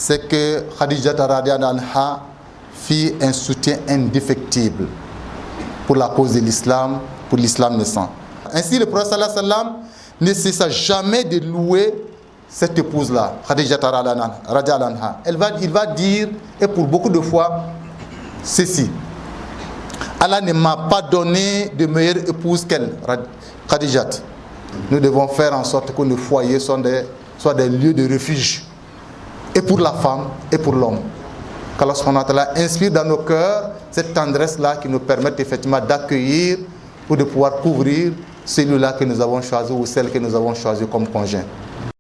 c'est que Khadija radhiyallahu anha fit un soutien indéfectible pour la cause de l'islam, pour l'islam naissant. Ainsi, le prophète sallallahu alayhi wa sallam ne cessa jamais de louer cette épouse-là, Khadija radhiyallahu anha. Il va dire, et pour beaucoup de fois, ceci: Allah ne m'a pas donné de meilleure épouse qu'elle, Khadija. Nous devons faire en sorte que nos foyers soient des lieux de refuge, et pour la femme et pour l'homme. Qu'Allah subhanahu wa ta'ala inspire dans nos cœurs cette tendresse-là qui nous permet effectivement d'accueillir ou de pouvoir couvrir celui-là que nous avons choisi ou celle que nous avons choisi comme conjoint.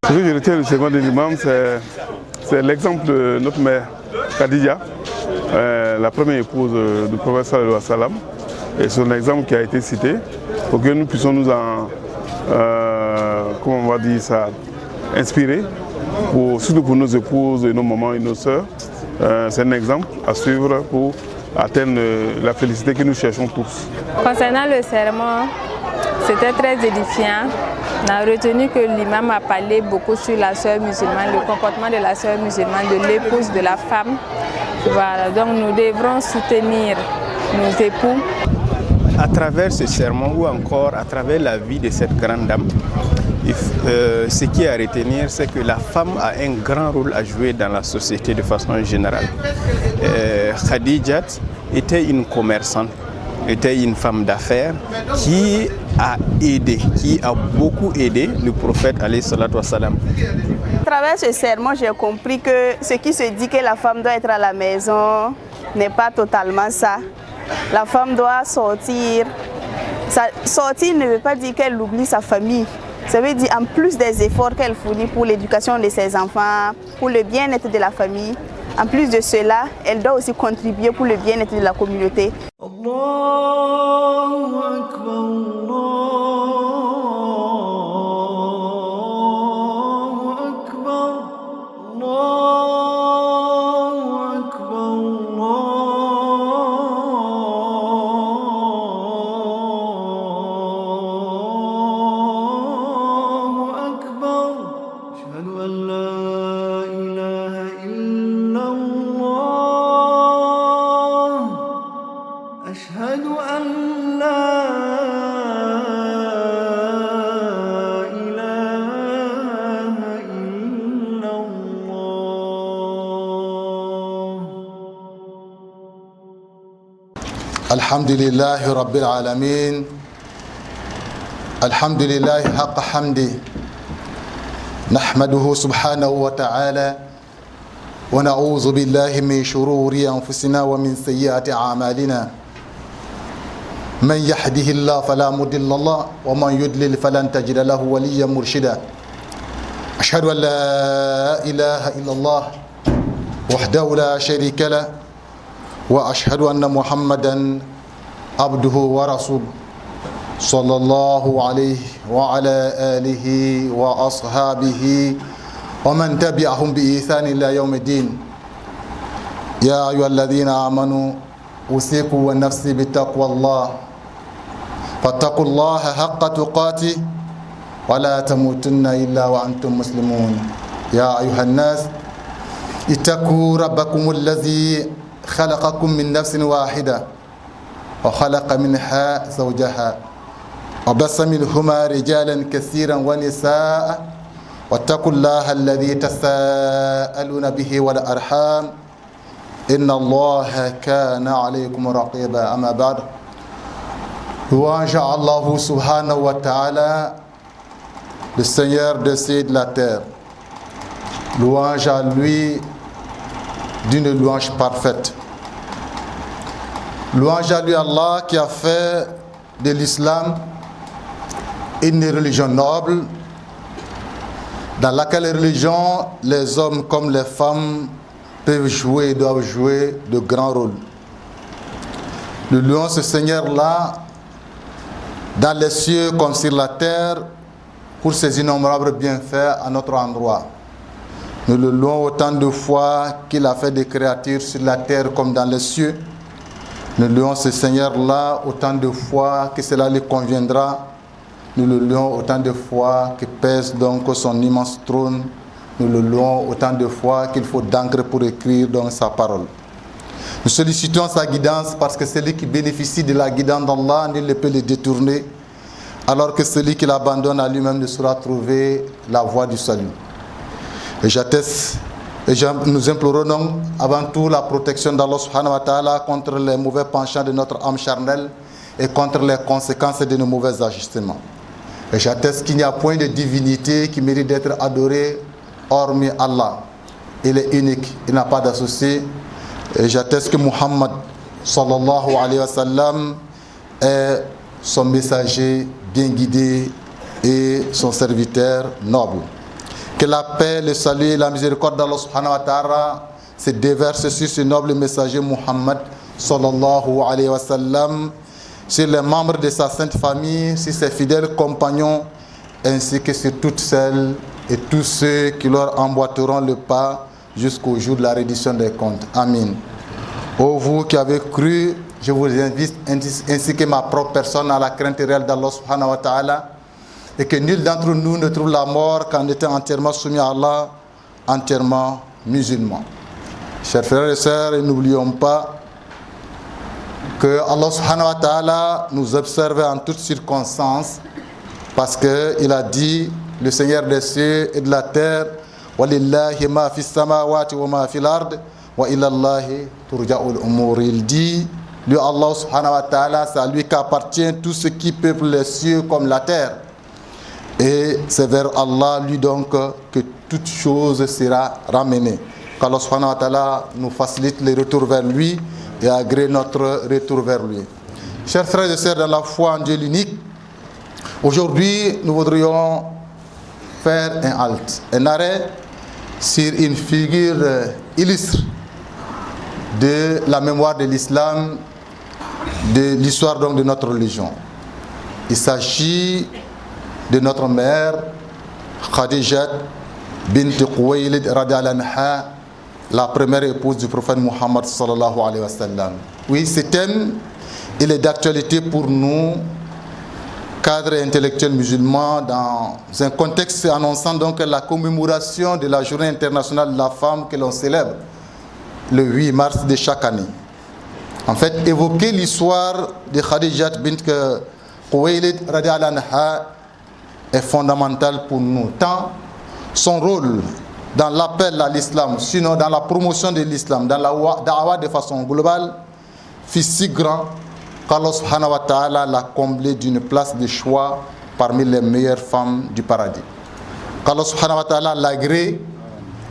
Ce que je retiens du serment de l'imam, c'est l'exemple de notre mère Khadija, la première épouse du prophète sallallahu alayhi wa sallam, et son exemple qui a été cité pour que nous puissions nous en, comment on va dire ça, inspirer, surtout pour nos épouses et nos mamans et nos sœurs. C'est un exemple à suivre pour atteindre la félicité que nous cherchons tous. Concernant le serment, c'était très édifiant. On a retenu que l'imam a parlé beaucoup sur la sœur musulmane, le comportement de la sœur musulmane, de l'épouse, de la femme. Voilà, donc nous devrons soutenir nos époux. À travers ce serment ou encore à travers la vie de cette grande dame, ce qui est à retenir, c'est que la femme a un grand rôle à jouer dans la société de façon générale. Khadija était une commerçante, était une femme d'affaires qui a aidé, qui a beaucoup aidé le prophète alayhi salatu wassalam. À travers ce serment, j'ai compris que ce qui se dit que la femme doit être à la maison n'est pas totalement ça. La femme doit sortir. Sortir ne veut pas dire qu'elle oublie sa famille. Ça veut dire en plus des efforts qu'elle fournit pour l'éducation de ses enfants, pour le bien-être de la famille, en plus de cela, elle doit aussi contribuer pour le bien-être de la communauté. Allahu Akbar. Alhamdulillahi Rabbil Alamin. Alhamdulillahi haqqa hamdi. Nahmaduhu subhanahu wa ta'ala. Wa na'udhu billahi min shururi anfusina wa min sayyiati a'malina. Man yahdihillahu fala mudilla lahu wa man yudlil falan tajida lahu waliyyan murshida. Ashhadu an la ilaha illallah wahdahu la sharika lahu وأشهد أن محمدا عبده ورسوله صلى الله عليه وعلى آله وأصحابه ومن تبعهم بإحسان إلى يوم الدين يا أيها الذين آمنوا أوصيكم ونفسي بتقوى الله فاتقوا الله حق تقاته ولا تموتن إلا وأنتم مسلمون يا أيها الناس اتقوا ربكم الذي خلقكم من نفس واحدة وخلق منها زوجها وبث منهما رجالا كثيرا ونساء واتقوا الله الذي تساءلون به والأرحام إن الله كان عليكم رقيبا. أما بعد, louange à Allah subhanahu wa ta'ala, le Seigneur des cieux et de la terre. Louange à lui d'une louange parfaite. Louange à lui Allah qui a fait de l'islam une religion noble dans laquelle religion les hommes comme les femmes peuvent jouer et doivent jouer de grands rôles. Nous louons ce Seigneur-là dans les cieux comme sur la terre pour ses innombrables bienfaits à notre endroit. Nous le louons autant de fois qu'il a fait des créatures sur la terre comme dans les cieux. Nous louons ce Seigneur-là autant de fois que cela lui conviendra. Nous le louons autant de fois que pèse donc son immense trône nous le louons autant de fois qu'il faut d'encre pour écrire dans sa parole. Nous sollicitons sa guidance parce que celui qui bénéficie de la guidance d'Allah, nul ne peut le détourner, alors que celui qui l'abandonne à lui-même ne saura trouver la voie du salut. Et j'atteste, nous implorons donc avant tout la protection d'Allah subhanahu wa ta'ala contre les mauvais penchants de notre âme charnelle et contre les conséquences de nos mauvais ajustements. Et j'atteste qu'il n'y a point de divinité qui mérite d'être adorée hormis Allah. Il est unique, il n'a pas d'associé. Et j'atteste que Muhammad sallallahu alayhi wa sallam est son messager bien guidé et son serviteur noble. Que la paix, le salut et la miséricorde d'Allah subhanahu wa ta'ala se déversent sur ce noble messager Muhammad sallallahu alayhi wa sallam, sur les membres de sa sainte famille, sur ses fidèles compagnons, ainsi que sur toutes celles et tous ceux qui leur emboîteront le pas jusqu'au jour de la reddition des comptes. Amin. Ô vous qui avez cru, je vous invite ainsi que ma propre personne à la crainte réelle d'Allah subhanahu wa ta'ala, et que nul d'entre nous ne trouve la mort qu'en étant entièrement soumis à Allah, entièrement musulman. Chers frères et sœurs, n'oublions pas que Allah subhanahu wa ta'ala nous observe en toutes circonstances, parce qu'il a dit, le Seigneur des cieux et de la terre, Walillahi ma fis samawati wa ma fil ard wa ilallahi turja'ul umur. Il dit, lui Allah subhanahu wa ta'ala, c'est à lui qu'appartient tout ce qui peuple les cieux comme la terre. Et c'est vers Allah, lui donc, que toute chose sera ramenée. Qu'Allah subhanahu wa ta'ala nous facilite le retour vers lui et agrée notre retour vers lui. Chers frères et sœurs dans la foi en Dieu l'unique, aujourd'hui nous voudrions faire un halt, un arrêt sur une figure illustre de la mémoire de l'islam, de l'histoire donc de notre religion. Il s'agit de notre mère Khadija bint Khuwaylid radhiyallahu anha, la première épouse du prophète Muhammad sallallahu alayhi wa sallam. Oui, ce thème, il est d'actualité pour nous, cadres intellectuels musulmans, dans un contexte annonçant donc la commémoration de la journée internationale de la femme que l'on célèbre le 8 mars de chaque année. En fait, évoquer l'histoire de Khadija bint Khuwaylid radhiyallahu anha est fondamental pour nous, tant son rôle dans l'appel à l'islam, sinon dans la promotion de l'islam, dans la da'wa de façon globale, fut si grand qu'Allah subhanahu wa ta'ala l'a comblé d'une place de choix parmi les meilleures femmes du paradis. Qu'Allah subhanahu wa ta'ala l'agrée,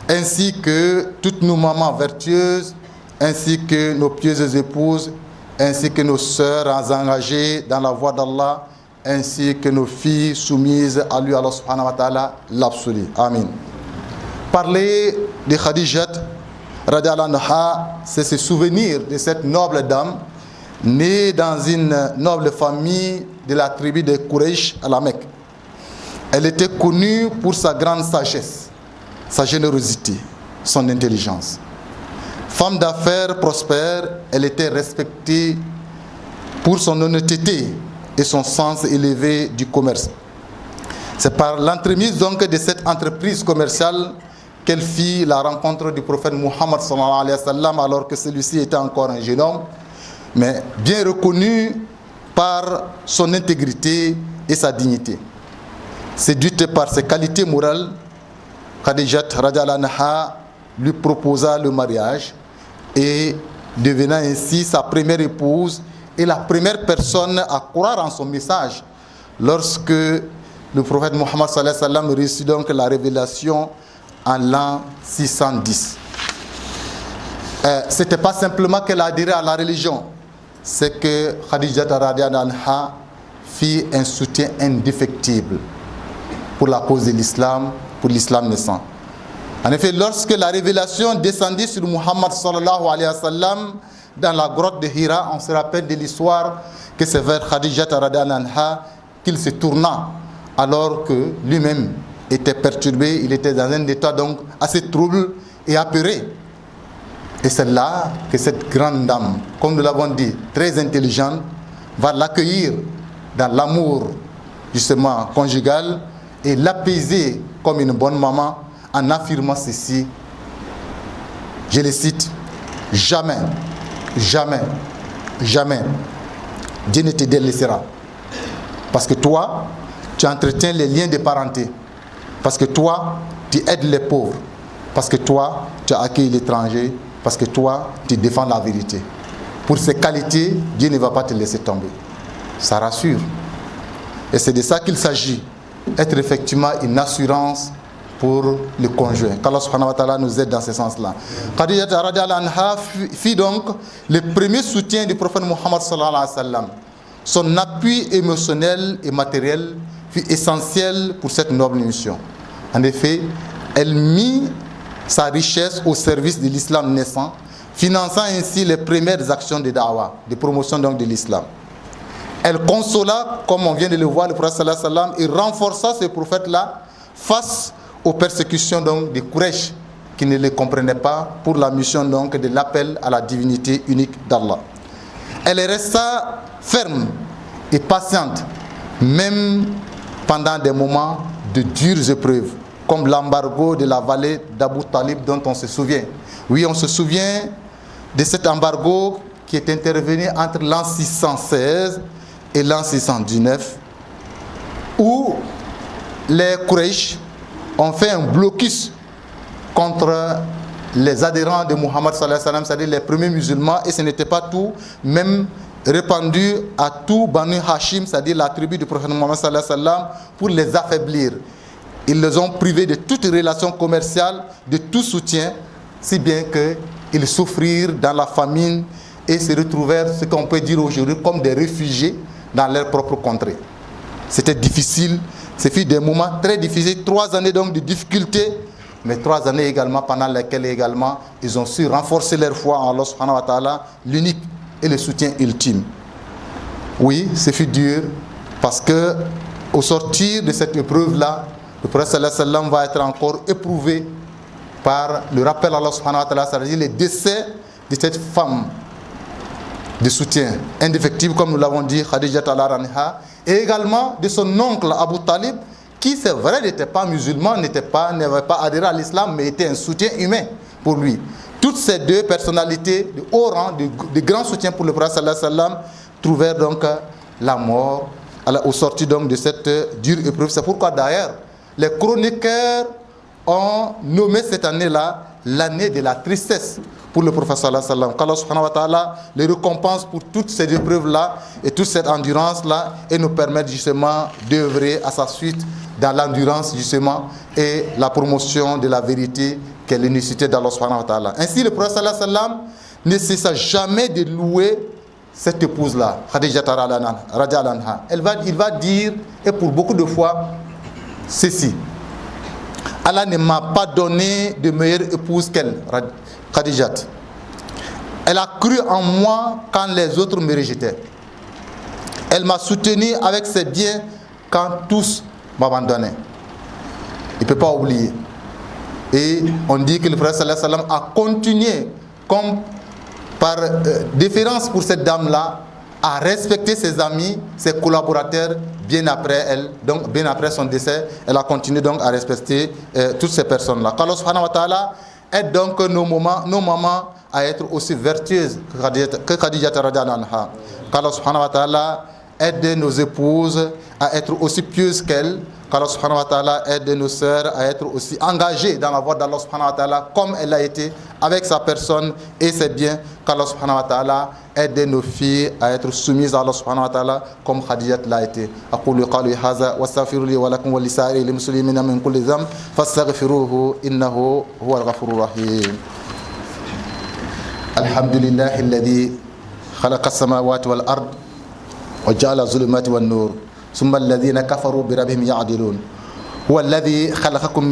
ainsi que toutes nos mamans vertueuses, ainsi que nos pieuses épouses, ainsi que nos sœurs engagées dans la voie d'Allah, ainsi que nos filles soumises à lui, Allah subhanahu wa ta'ala, l'absolu. Amin. Parler de Khadija radhiyallahu anha, c'est se souvenir de cette noble dame née dans une noble famille de la tribu de Quraysh à la Mecque. Elle était connue pour sa grande sagesse, sa générosité, son intelligence. Femme d'affaires prospère, elle était respectée pour son honnêteté et son sens élevé du commerce. C'est par l'entremise donc de cette entreprise commerciale qu'elle fit la rencontre du prophète Muhammad sallallahu alayhi wa sallam, alors que celui-ci était encore un jeune homme, mais bien reconnu par son intégrité et sa dignité. Séduite par ses qualités morales, Khadija radhiyallahu anha lui proposa le mariage et devenant ainsi sa première épouse et la première personne à croire en son message lorsque le prophète Muhammad sallallahu alayhi wa sallam reçut donc la révélation en l'an 610. Ce n'était pas simplement qu'elle a adhéré à la religion, c'est que Khadija radhiyallahu anha fit un soutien indéfectible pour la cause de l'islam, pour l'islam naissant. En effet, lorsque la révélation descendit sur Muhammad sallallahu alayhi wa sallam dans la grotte de Hira, on se rappelle de l'histoire que c'est vers Khadija radhiyallahu anha qu'il se tourna alors que lui-même était perturbé, il était dans un état donc assez trouble et apeuré. Et c'est là que cette grande dame, comme nous l'avons dit, très intelligente, va l'accueillir dans l'amour justement conjugal et l'apaiser comme une bonne maman en affirmant ceci, je les cite, jamais, jamais, jamais, Dieu ne te délaissera. Parce que toi, tu entretiens les liens de parenté. Parce que toi, tu aides les pauvres. Parce que toi, tu as accueilli l'étranger. Parce que toi, tu défends la vérité. Pour ces qualités, Dieu ne va pas te laisser tomber. Ça rassure. Et c'est de ça qu'il s'agit. Être effectivement une assurance pour le conjoint. Qu'Allah subhanahu wa ta'ala nous aide dans ce sens-là. Khadija radhiyallahu anha fit donc le premier soutien du prophète Muhammad sallallahu alayhi wa sallam. Son appui émotionnel et matériel fut essentiel pour cette noble mission. En effet, elle mit sa richesse au service de l'islam naissant, finançant ainsi les premières actions de da'wah, de promotion donc de l'islam. Elle consola, comme on vient de le voir, le prophète sallallahu alayhi wa sallam, et renforça ce prophète-là face aux persécutions donc des Quraysh qui ne les comprenaient pas pour la mission donc de l'appel à la divinité unique d'Allah. Elle resta ferme et patiente, même pendant des moments de dures épreuves, comme l'embargo de la vallée d'Abu Talib dont on se souvient. Oui, on se souvient de cet embargo qui est intervenu entre l'an 616 et l'an 619, où les Quraysh ont fait un blocus contre les adhérents de Muhammad sallallahu alayhi wa sallam, c'est-à-dire les premiers musulmans, et ce n'était pas tout, même répandu à tout Banu Hashim, c'est-à-dire la tribu du prophète Muhammad sallallahu alayhi wa sallam, pour les affaiblir. Ils les ont privés de toute relation commerciale, de tout soutien, si bien qu'ils souffrirent dans la famine et se retrouvèrent, ce qu'on peut dire aujourd'hui, comme des réfugiés dans leur propre contrée. C'était difficile, ce fut des moments très difficiles, 3 années donc de difficultés, mais 3 années également pendant lesquelles également ils ont su renforcer leur foi en Allah subhanahu wa ta'ala, l'unique et le soutien ultime. Oui, ce fut dur parce que au sortir de cette épreuve-là, le prophète sallallahu alayhi wa sallam va être encore éprouvé par le rappel à Allah subhanahu wa ta'ala, c'est-à-dire le décès de cette femme de soutien indéfectible, comme nous l'avons dit, Khadija anha, et également de son oncle Abu Talib, qui c'est vrai n'était pas musulman, n'avait pas adhéré à l'islam, mais était un soutien humain pour lui. Toutes ces deux personnalités de haut rang, de grand soutien pour le prophète sallallahu alayhi wa sallam, trouvèrent donc la mort au sortir donc de cette dure épreuve. C'est pourquoi d'ailleurs les chroniqueurs ont nommé cette année-là l'année de la tristesse pour le prophète sallallahu alayhi wa sallam. Qu'Allah subhanahu wa ta'ala les récompense pour toutes ces épreuves-là et toute cette endurance-là et nous permettre justement d'œuvrer à sa suite dans l'endurance justement et la promotion de la vérité qu'est l'unicité d'Allah subhanahu wa ta'ala. Ainsi le prophète sallallahu alayhi wa sallam ne cessa jamais de louer cette épouse-là, Khadija radhiyallahu anha. Il va dire, et pour beaucoup de fois, ceci: Allah ne m'a pas donné de meilleure épouse qu'elle, Khadija. Elle a cru en moi quand les autres me rejetaient. Elle m'a soutenu avec ses biens quand tous m'abandonnaient. Il ne peut pas oublier. Et on dit que le prophète sallallahu alayhi wa sallam a continué, comme par déférence pour cette dame-là, à respecter ses amis, ses collaborateurs bien après elle, donc bien après son décès, elle a continué donc à respecter toutes ces personnes-là. Qu'Allah subhanahu wa ta'ala aide donc nos mamans à être aussi vertueuses que Khadija radhiyallahu anha. Qu'Allah subhanahu wa ta'ala aide nos épouses à être aussi pieuses qu'elles. Qu'Allah subhanahu wa ta'ala aide nos sœurs à être aussi engagées dans la voie d'Allah subhanahu wa ta'ala comme elle a été avec sa personne et ses biens. Qu'Allah subhanahu wa ta'ala aide nos filles à être soumises à Allah subhanahu wa ta'ala comme Khadija l'a été. أقول قولي هذا واستغفر لي ولكم ولسائر المسلمين من كل ذنب فاستغفروه إنه هو الغفور الرحيم. الحمد لله الذي خلق السماوات والأرض وجعل الظلمات والنور ثم الذين كفروا بربهم يعدلون. هو الذي خلقكم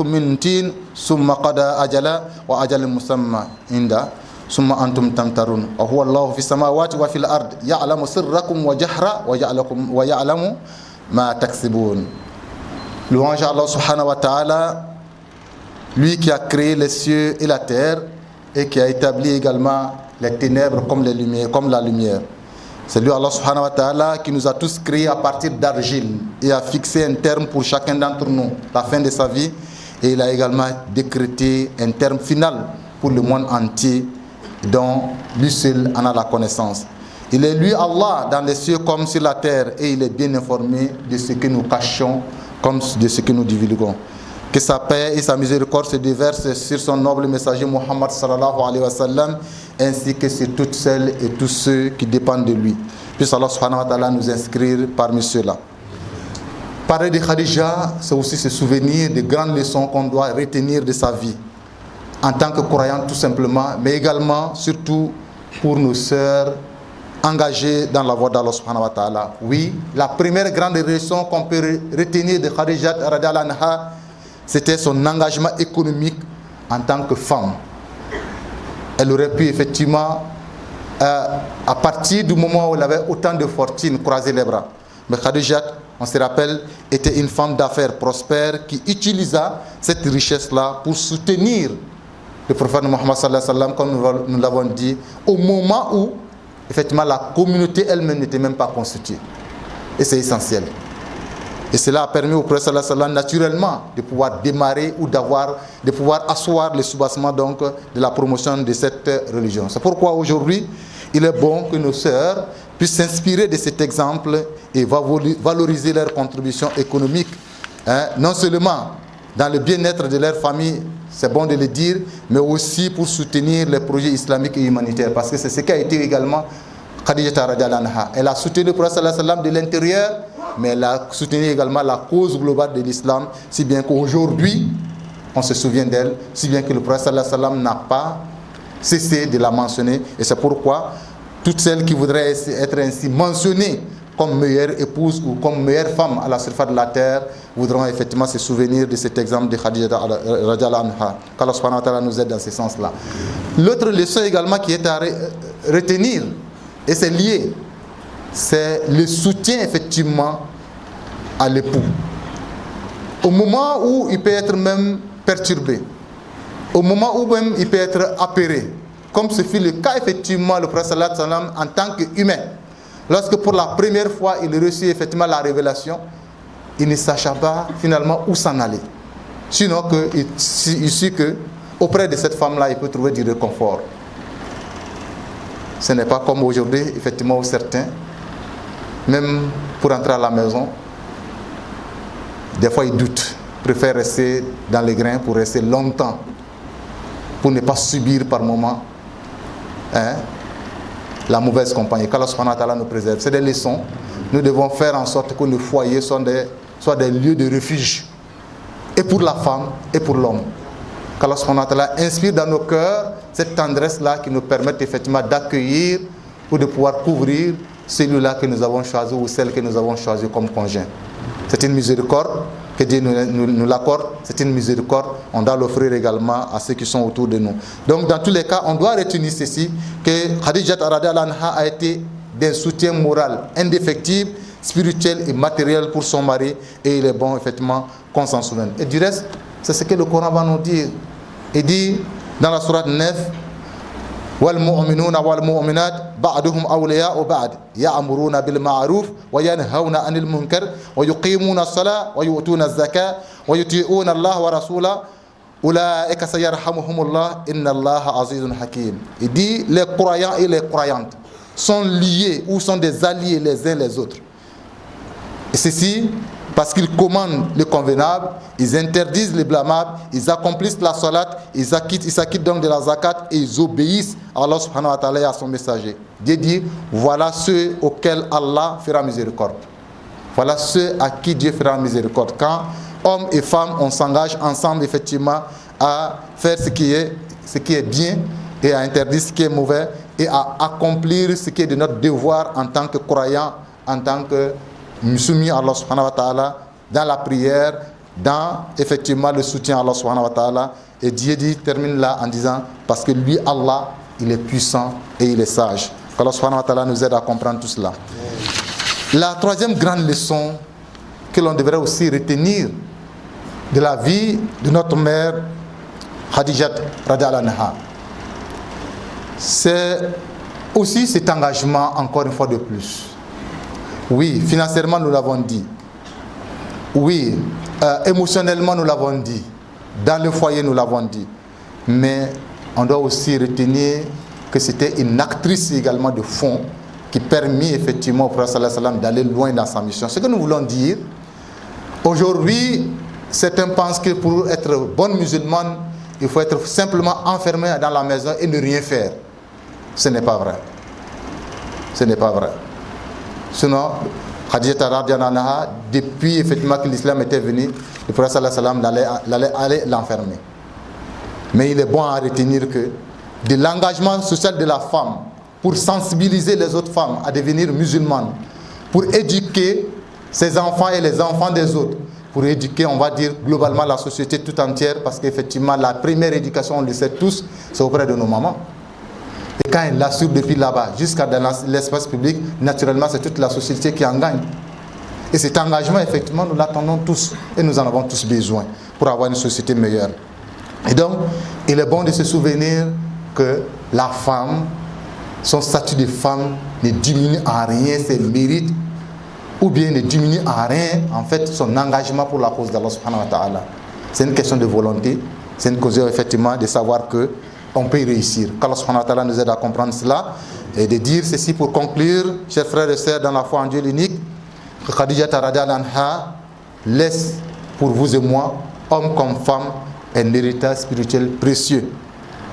من طين ثم قضى أجلا وأجل مسمى عنده ثم أنتم تمترون. وهو الله في السماوات وفي الأرض يعلم سركم وجهرا ويعلم ما تكسبون. Louange à Allah subhanahu wa ta'ala, lui qui a créé les cieux et la terre et qui a établi également les ténèbres comme la lumière. C'est lui, Allah subhanahu wa ta'ala, qui nous a tous créés à partir d'argile et a fixé un terme pour chacun d'entre nous, la fin de sa vie. Et il a également décrété un terme final pour le monde entier, dont lui seul en a la connaissance. Il est lui, Allah, dans les cieux comme sur la terre, et il est bien informé de ce que nous cachons comme de ce que nous divulguons. Que sa paix et sa miséricorde se déversent sur son noble messager Muhammad sallallahu alayhi wa sallam, ainsi que sur toutes celles et tous ceux qui dépendent de lui. Puisse Allah subhanahu wa ta'ala nous inscrire parmi ceux-là. Parler de Khadija, c'est aussi se souvenir des grandes leçons qu'on doit retenir de sa vie, en tant que croyant tout simplement, mais également, surtout, pour nos sœurs engagées dans la voie d'Allah subhanahu wa ta'ala. Oui, la première grande leçon qu'on peut retenir de Khadija radhiyallahu anha, c'était son engagement économique en tant que femme. Elle aurait pu effectivement, à partir du moment où elle avait autant de fortune, croiser les bras. Mais Khadija, on se rappelle, était une femme d'affaires prospère qui utilisa cette richesse-là pour soutenir le prophète Muhammad sallallahu alayhi wa sallam, comme nous l'avons dit, au moment où, effectivement, la communauté elle-même n'était même pas constituée. Et c'est essentiel. Et cela a permis au prophète sallallahu alayhi wa sallam naturellement de pouvoir démarrer ou de pouvoir asseoir le soubassement donc de la promotion de cette religion. C'est pourquoi aujourd'hui, il est bon que nos sœurs puissent s'inspirer de cet exemple et valoriser leur contribution économique, non seulement dans le bien-être de leur famille, c'est bon de le dire, mais aussi pour soutenir les projets islamiques et humanitaires, parce que c'est ce qu'a été également Khadija radhiyallahu anha. Elle a soutenu le prophète sallallahu alayhi wa sallam de l'intérieur, mais elle a soutenu également la cause globale de l'islam, si bien qu'aujourd'hui, on se souvient d'elle, si bien que le prophète sallallahu alayhi wa sallam n'a pas cessé de la mentionner, et c'est pourquoi toutes celles qui voudraient être ainsi mentionnées comme meilleure épouse ou comme meilleure femme à la surface de la terre voudront effectivement se souvenir de cet exemple de Khadija radhiyallahu anha. Qu'Allah subhanahu wa ta'ala nous aide dans ce sens-là. L'autre leçon également qui est à retenir, et c'est lié, c'est le soutien effectivement à l'époux. Au moment où il peut être même perturbé, au moment où même il peut être apeuré, comme ce fut le cas effectivement le prophète sallallahu alayhi wa sallam en tant qu'humain. Lorsque pour la première fois il reçut effectivement la révélation, il ne sachait pas finalement où s'en aller. Sinon il sut que auprès de cette femme-là, il peut trouver du réconfort. Ce n'est pas comme aujourd'hui, effectivement, où certains, même pour entrer à la maison, des fois ils doutent, préfèrent rester dans les grains pour rester longtemps, pour ne pas subir par moment la mauvaise compagnie. Qu'Allah subhanahu wa ta'ala nous préserve. C'est des leçons. Nous devons faire en sorte que nos foyers soient des lieux de refuge, et pour la femme et pour l'homme. Qu'Allah subhanahu wa ta'ala inspire dans nos cœurs cette tendresse-là qui nous permet effectivement d'accueillir ou de pouvoir couvrir celui-là que nous avons choisi ou celle que nous avons choisi comme conjoint. C'est une miséricorde que Dieu nous l'accorde, c'est une miséricorde, on doit l'offrir également à ceux qui sont autour de nous. Donc dans tous les cas, on doit retenir ceci, que Khadija radhiyallahu anha a été d'un soutien moral indéfectible, spirituel et matériel pour son mari, et il est bon effectivement qu'on s'en souvienne. Et du reste, c'est ce que le Coran va nous dire. Il dit dans la sourate 9, والمؤمنون والمؤمنات بعضهم أولياء بعض يأمرون بالمعروف وينهون عن المنكر ويقيمون الصلاة ويؤتون الزكاة ويطيعون الله ورسوله أولئك سيرحمهم الله إن الله عزيز حكيم. Il dit les croyants et les croyantes sont liés ou sont des alliés les uns les autres. Et ceci parce qu'ils commandent le convenable, ils interdisent le blâmable, ils accomplissent la salat, ils s'acquittent donc de la zakat et ils obéissent à Allah subhanahu wa ta'ala et à son messager. Dieu dit, voilà ceux auxquels Allah fera miséricorde. Voilà ceux à qui Dieu fera miséricorde. Quand hommes et femmes, on s'engage ensemble effectivement à faire ce qui est bien et à interdire ce qui est mauvais et à accomplir ce qui est de notre devoir en tant que croyants, en tant que soumis à Allah subhanahu wa ta'ala, dans la prière, dans effectivement le soutien à Allah subhanahu wa ta'ala. Et Dieu termine là en disant, parce que lui, Allah, il est puissant et il est sage. qu'Allah subhanahu wa ta'ala nous aide à comprendre tout cela. La troisième grande leçon que l'on devrait aussi retenir de la vie de notre mère Khadija radhiyallahu anha, c'est aussi cet engagement, encore une fois de plus. Oui, financièrement, nous l'avons dit. Oui, émotionnellement, nous l'avons dit. Dans le foyer, nous l'avons dit. Mais on doit aussi retenir que c'était une actrice également de fond qui permet effectivement au prophète sallallahu alayhi wa sallam d'aller loin dans sa mission. Ce que nous voulons dire, aujourd'hui, certains pensent que pour être bonne musulmane, il faut être simplement enfermé dans la maison et ne rien faire. Ce n'est pas vrai. Ce n'est pas vrai. Sinon, Khadija radhiyallahu anha, depuis effectivement que l'islam était venu, le prophète sallallahu alayhi wa sallam allait l'enfermer. Mais il est bon à retenir que de l'engagement social de la femme pour sensibiliser les autres femmes à devenir musulmanes, pour éduquer ses enfants et les enfants des autres, pour éduquer, on va dire, globalement la société tout entière, parce qu'effectivement, la première éducation, on le sait tous, c'est auprès de nos mamans. Et quand elle l'assure depuis là-bas, jusqu'à dans l'espace public, naturellement, c'est toute la société qui en gagne. Et cet engagement, effectivement, nous l'attendons tous, et nous en avons tous besoin, pour avoir une société meilleure. Et donc, il est bon de se souvenir que la femme, son statut de femme ne diminue en rien ses mérites, ou bien ne diminue en rien, en fait, son engagement pour la cause d'Allah subhanahu wa ta'ala. C'est une question de volonté, c'est une question, effectivement, de savoir que on peut y réussir. Qu'Allah subhanahu wa ta'ala nous aide à comprendre cela, et de dire ceci pour conclure, chers frères et sœurs, dans la foi en Dieu l'unique, que Khadija radhiyallahu anha laisse pour vous et moi, hommes comme femmes, un héritage spirituel précieux.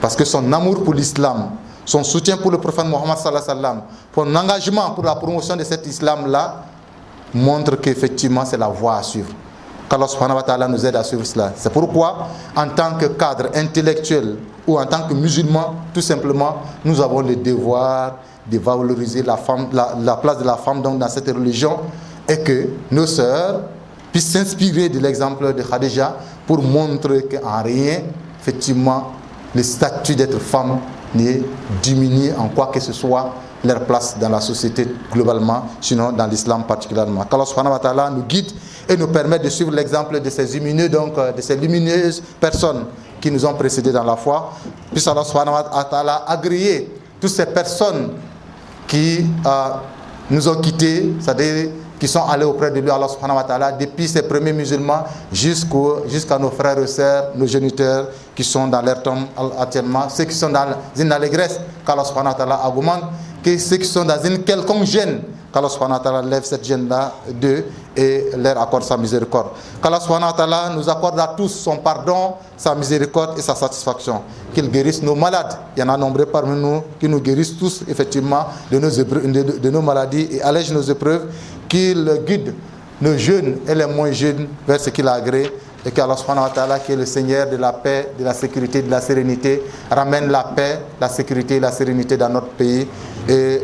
Parce que son amour pour l'islam, son soutien pour le prophète Mohammed sallallahu alayhi wa sallam, son engagement pour la promotion de cet islam-là, montre qu'effectivement c'est la voie à suivre. Qu'Allah subhanahu wa ta'ala nous aide à suivre cela. C'est pourquoi, en tant que cadre intellectuel ou en tant que musulman, tout simplement, nous avons le devoir de valoriser la femme, la place de la femme donc, dans cette religion, et que nos sœurs puissent s'inspirer de l'exemple de Khadija pour montrer qu'en rien, effectivement, le statut d'être femme n'est diminué en quoi que ce soit leur place dans la société globalement, sinon dans l'islam particulièrement. Qu'Allah subhanahu wa ta'ala nous guide et nous permet de suivre l'exemple de ces lumineux, donc de ces lumineuses personnes qui nous ont précédés dans la foi. Puisse Allah subhanahu wa ta'ala agréer toutes ces personnes qui nous ont quittés, c'est-à-dire qui sont allés auprès de lui, Allah subhanahu wa ta'ala, depuis ces premiers musulmans jusqu'à nos frères et sœurs, nos géniteurs qui sont dans leur tombe actuellement, ceux qui sont dans une allégresse, qu'Allah subhanahu wa ta'ala augmente, que ceux qui sont dans une quelconque gêne, qu'Allah subhanahu wa ta'ala lève cette gêne-là d'eux et leur accorde sa miséricorde. Qu'Allah subhanahu wa ta'ala nous accorde à tous son pardon, sa miséricorde et sa satisfaction. Qu'il guérisse nos malades. Il y en a nombreux parmi nous qui nous guérissent tous effectivement de nos maladies et allège nos épreuves. Qu'il guide nos jeunes et les moins jeunes vers ce qu'il a agréé. Et qu'Allah subhanahu wa ta'ala, qui est le Seigneur de la paix, de la sécurité, de la sérénité, ramène la paix, la sécurité et la sérénité dans notre pays et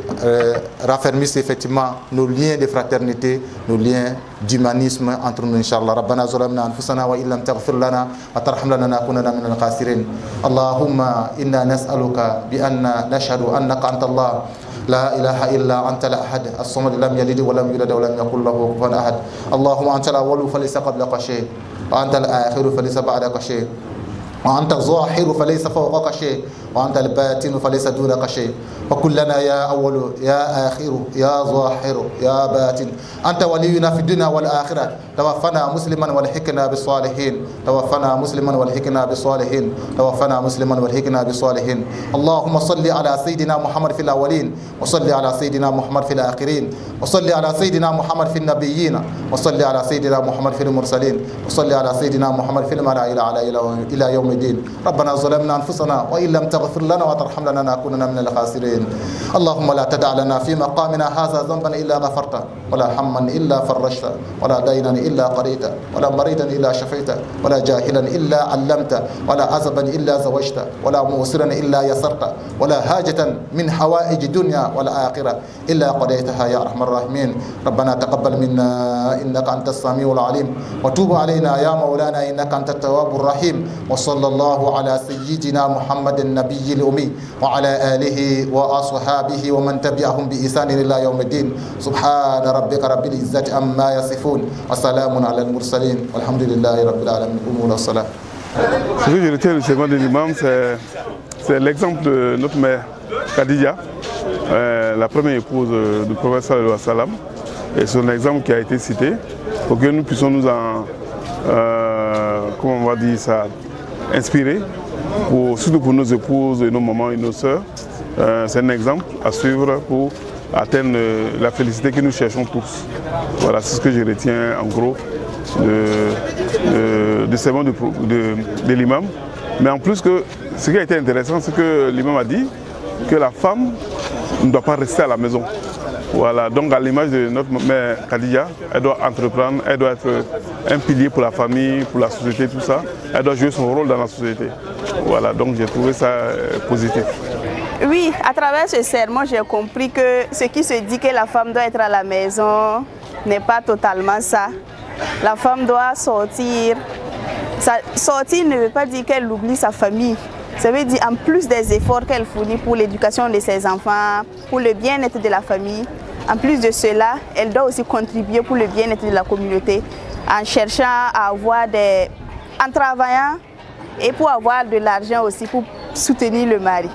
raffermisse effectivement nos liens de fraternité, nos liens d'humanisme entre nous, Inch'Allah. Rabbana zalamna anfusana wa illam taghfir lana wa tarham lana nakunanna minal khasirin. Allahumma inna nas'aluka bi anna nashhadu annaka anta Allah. لا إله إلا أنت الأحد الصمد لم يلد ولم يولد ولم يكن له كفوا أحد اللهم أنت الأول فليس قبلك شيء وأنت الآخر فليس بعدك شيء وأنت الظاهر فليس فوقك شيء وأنت الباطن فليس دونك شيء وكلنا يا أول يا آخر يا ظاهر يا باطن أنت ولينا في الدنيا والآخرة توفنا مسلما والحقنا بالصالحين توفنا مسلما والحقنا بالصالحين توفنا مسلما والحقنا بالصالحين اللهم صل على سيدنا محمد في الأولين وصل على سيدنا محمد في الآخرين وصل على سيدنا محمد في النبيين وصل على سيدنا محمد في المرسلين وصل على سيدنا محمد في الملائكة إلى يوم الدين ربنا ظلمنا أنفسنا وإن لم تغفر لنا وترحم لنا نكونن من الخاسرين اللهم لا تدع لنا في مقامنا هذا ذنبا إلا غفرته ولا هما إلا فرجته ولا دينا إلا قضيته ولا مريضا إلا شفيته ولا جاهلا إلا علمته ولا عزبا إلا زوجته ولا موسرا إلا يسرته ولا حاجة من حوائج الدنيا والآخرة إلا قضيتها يا أرحم الراحمين ربنا تقبل منا إنك أنت السميع العليم وتوب علينا يا مولانا إنك أنت التواب الرحيم وصلى الله على سيدنا محمد النبي الأمي وعلى آله وأصحابه ومن تبعهم بإحسان إلى يوم الدين سبحان ربك رب العزة عما يصفون وسلام على المرسلين والحمد لله رب العالمين قوموا إلى الصلاة. Ce que je retiens du serment de l'imam, c'est l'exemple de notre mère Khadija, la première épouse du prophète sallallahu alayhi wa sallam. Et c'est un exemple qui a été cité pour que nous puissions nous en, comment on va dire ça, inspirer, surtout pour nos épouses, et nos mamans et nos sœurs. C'est un exemple à suivre pour atteindre la félicité que nous cherchons tous. Voilà, c'est ce que je retiens en gros du sermon de l'imam. Mais en plus, ce qui a été intéressant, c'est que l'imam a dit que la femme ne doit pas rester à la maison. Voilà, donc à l'image de notre mère Khadija, elle doit entreprendre, elle doit être un pilier pour la famille, pour la société, tout ça. Elle doit jouer son rôle dans la société. Voilà, donc j'ai trouvé ça positif. Oui, à travers ce sermon, j'ai compris que ce qui se dit que la femme doit être à la maison n'est pas totalement ça. La femme doit sortir. Sortir ne veut pas dire qu'elle oublie sa famille. Ça veut dire en plus des efforts qu'elle fournit pour l'éducation de ses enfants, pour le bien-être de la famille, en plus de cela, elle doit aussi contribuer pour le bien-être de la communauté en cherchant à avoir en travaillant et pour avoir de l'argent aussi pour soutenir le mari.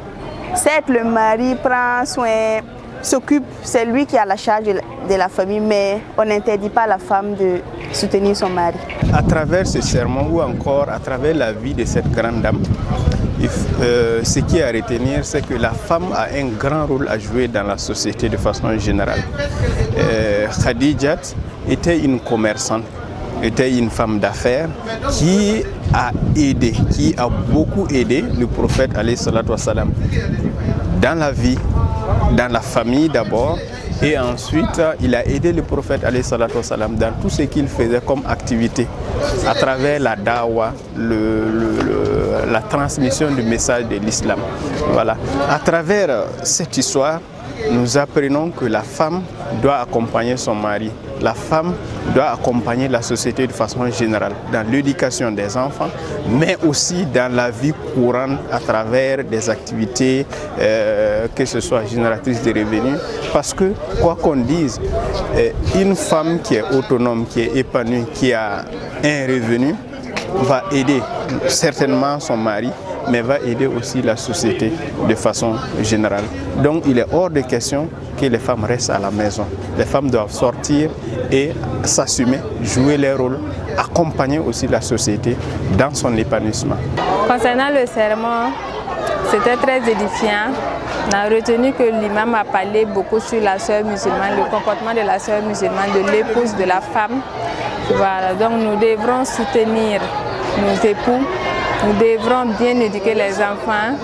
Certes, le mari prend soin, s'occupe, c'est lui qui a la charge de la famille, mais on n'interdit pas à la femme de soutenir son mari. À travers ce sermon ou encore à travers la vie de cette grande dame, ce qui est à retenir, c'est que la femme a un grand rôle à jouer dans la société de façon générale. Khadija était une commerçante, était une femme d'affaires qui a aidé, qui a beaucoup aidé le prophète alayhi salatu wassalam dans la vie, dans la famille d'abord, et ensuite il a aidé le prophète alayhi salatu wassalam dans tout ce qu'il faisait comme activité à travers la dawa, la transmission du message de l'islam. Voilà. À travers cette histoire, nous apprenons que la femme doit accompagner son mari. La femme doit accompagner la société de façon générale dans l'éducation des enfants, mais aussi dans la vie courante à travers des activités, que ce soit génératrices de revenus. Parce que, quoi qu'on dise, une femme qui est autonome, qui est épanouie, qui a un revenu, va aider certainement son mari, mais va aider aussi la société de façon générale. Donc il est hors de question que les femmes restent à la maison. Les femmes doivent sortir et s'assumer, jouer leur rôle, accompagner aussi la société dans son épanouissement. Concernant le sermon, c'était très édifiant. On a retenu que l'imam a parlé beaucoup sur la sœur musulmane, le comportement de la sœur musulmane, de l'épouse de la femme. Voilà, donc nous devrons soutenir nos époux. Nous devrons bien éduquer les enfants.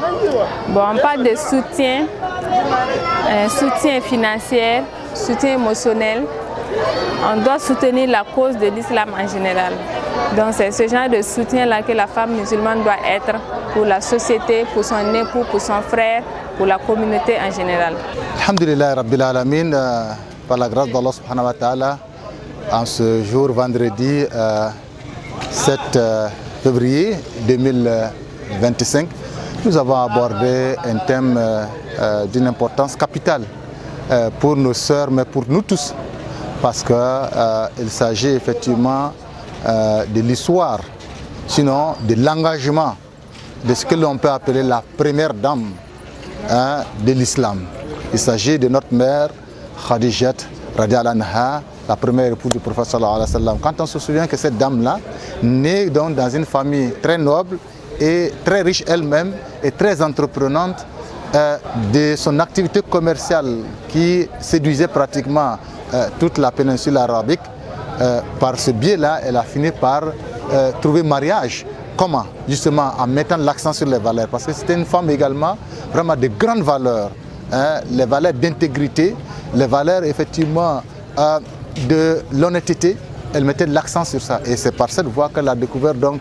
Bon, on parle de soutien, soutien financier, soutien émotionnel. On doit soutenir la cause de l'islam en général. Donc c'est ce genre de soutien-là que la femme musulmane doit être pour la société, pour son époux, pour son frère, pour la communauté en général. Alhamdulillah Rabbil Alamin, par la grâce d'Allah subhanahu wa ta'ala, en ce jour vendredi 7 février 2025, nous avons abordé un thème d'une importance capitale pour nos sœurs, mais pour nous tous, parce qu'il s'agit effectivement de l'histoire, sinon de l'engagement de ce que l'on peut appeler la première dame de l'islam. Il s'agit de notre mère Khadija radiallahu anha, la première épouse du prophète sallallahu alayhi wa sallam. Quand on se souvient que cette dame-là, née donc dans une famille très noble et très riche elle-même et très entreprenante, de son activité commerciale qui séduisait pratiquement toute la péninsule arabique, par ce biais-là, elle a fini par trouver mariage. Comment? Justement en mettant l'accent sur les valeurs, parce que c'était une femme également vraiment de grandes valeurs, les valeurs d'intégrité, les valeurs effectivement de l'honnêteté. Elle mettait l'accent sur ça, et c'est par cette voie qu'elle a découvert donc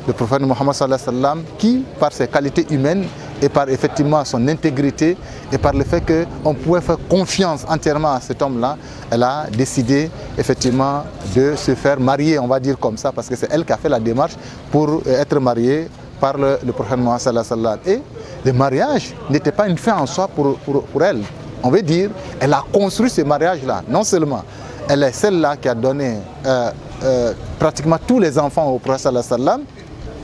le prophète Mohammed sallallahu alayhi wa sallam, qui par ses qualités humaines et par effectivement son intégrité et par le fait qu'on pouvait faire confiance entièrement à cet homme-là, elle a décidé effectivement de se faire marier, on va dire comme ça, parce que c'est elle qui a fait la démarche pour être mariée par le prophète Mohammed sallallahu alayhi wa sallam. Et le mariage n'était pas une fin en soi pour elle. On veut dire, elle a construit ce mariage-là. Non seulement elle est celle-là qui a donné pratiquement tous les enfants au prophète sallallahu alayhi wa sallam,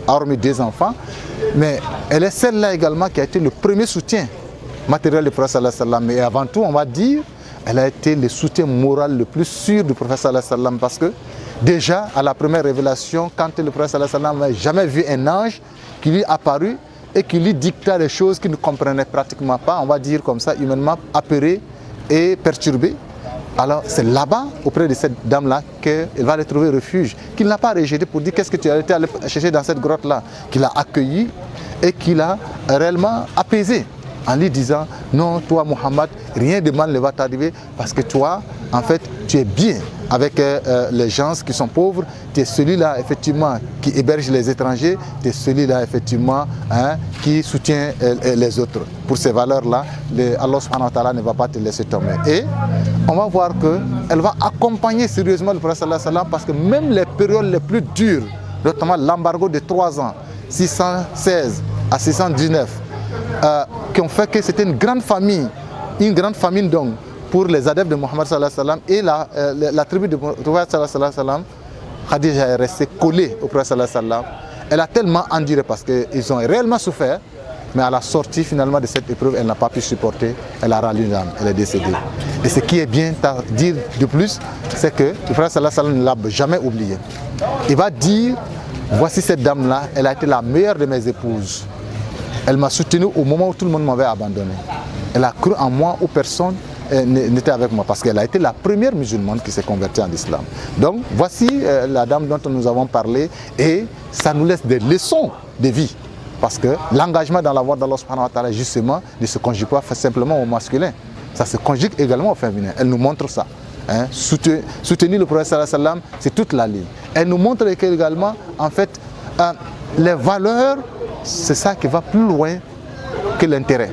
hormis 2 enfants, mais elle est celle-là également qui a été le premier soutien matériel du prophète sallallahu alayhi wa sallam, mais avant tout, on va dire, elle a été le soutien moral le plus sûr du prophète sallallahu alayhi wa sallam, parce que déjà, à la première révélation, quand le prophète sallallahu alayhi wa sallam n'avait jamais vu un ange qui lui apparut et qui lui dicta des choses qu'il ne comprenait pratiquement pas, on va dire comme ça, humainement apeuré et perturbé. Alors c'est là-bas, auprès de cette dame-là, qu'elle va aller trouver refuge, qu'il n'a pas rejeté pour dire qu'est-ce que tu as été allé chercher dans cette grotte-là, qu'il a accueilli et qu'il a réellement apaisé en lui disant non, toi Mohammed, rien de mal ne va t'arriver parce que toi, en fait, tu es bien avec les gens qui sont pauvres, tu es celui-là effectivement qui héberge les étrangers, tu es celui-là effectivement qui soutient les autres. Pour ces valeurs-là, Allah subhanahu wa ta'ala ne va pas te laisser tomber. Et on va voir qu'elle va accompagner sérieusement le prophète sallallahu alayhi wa sallam, parce que même les périodes les plus dures, notamment l'embargo de 3 ans, 616 à 619, qui ont fait que c'était une grande famine donc pour les adeptes de Mohammed sallallahu alayhi wa sallam et la tribu de prophète sallallahu alayhi wa sallam. Khadija est restée collée au prophète sallallahu alayhi wa sallam. Elle a tellement enduré parce qu'ils ont réellement souffert, mais à la sortie finalement de cette épreuve, elle n'a pas pu supporter, elle a rallié l'âme, elle est décédée. Et ce qui est bien à dire de plus, c'est que le prophète sallallahu alayhi wa sallam ne l'a jamais oublié. Il va dire, voici cette dame-là, elle a été la meilleure de mes épouses. Elle m'a soutenu au moment où tout le monde m'avait abandonné. Elle a cru en moi où personne n'était avec moi, parce qu'elle a été la première musulmane qui s'est convertie en islam. Donc voici la dame dont nous avons parlé, et ça nous laisse des leçons de vie. Parce que l'engagement dans la voie d'Allah subhanahu wa ta'ala, justement, ne se conjugue pas simplement au masculin. Ça se conjugue également au féminin. Elle nous montre ça. Soutenir le prophète sallallahu alayhi wa sallam, c'est toute la ligne. Elle nous montre également, en fait, les valeurs, c'est ça qui va plus loin que l'intérêt,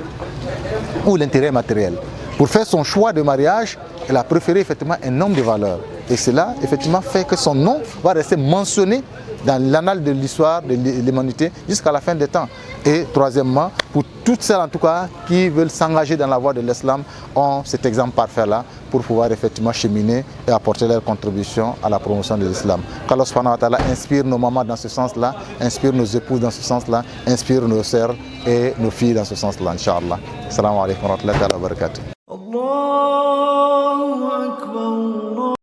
ou l'intérêt matériel. Pour faire son choix de mariage, elle a préféré effectivement un homme de valeur. Et cela, effectivement, fait que son nom va rester mentionné dans l'annale de l'histoire de l'humanité jusqu'à la fin des temps. Et troisièmement, pour toutes celles en tout cas qui veulent s'engager dans la voie de l'islam, ont cet exemple parfait-là pour pouvoir effectivement cheminer et apporter leur contribution à la promotion de l'islam. Qu'Allah subhanahu wa ta'ala inspire nos mamans dans ce sens-là, inspire nos épouses dans ce sens-là, inspire nos sœurs et nos filles dans ce sens-là, Inch'Allah. Assalamu alaikum wa rahmatullahi wa barakatuh.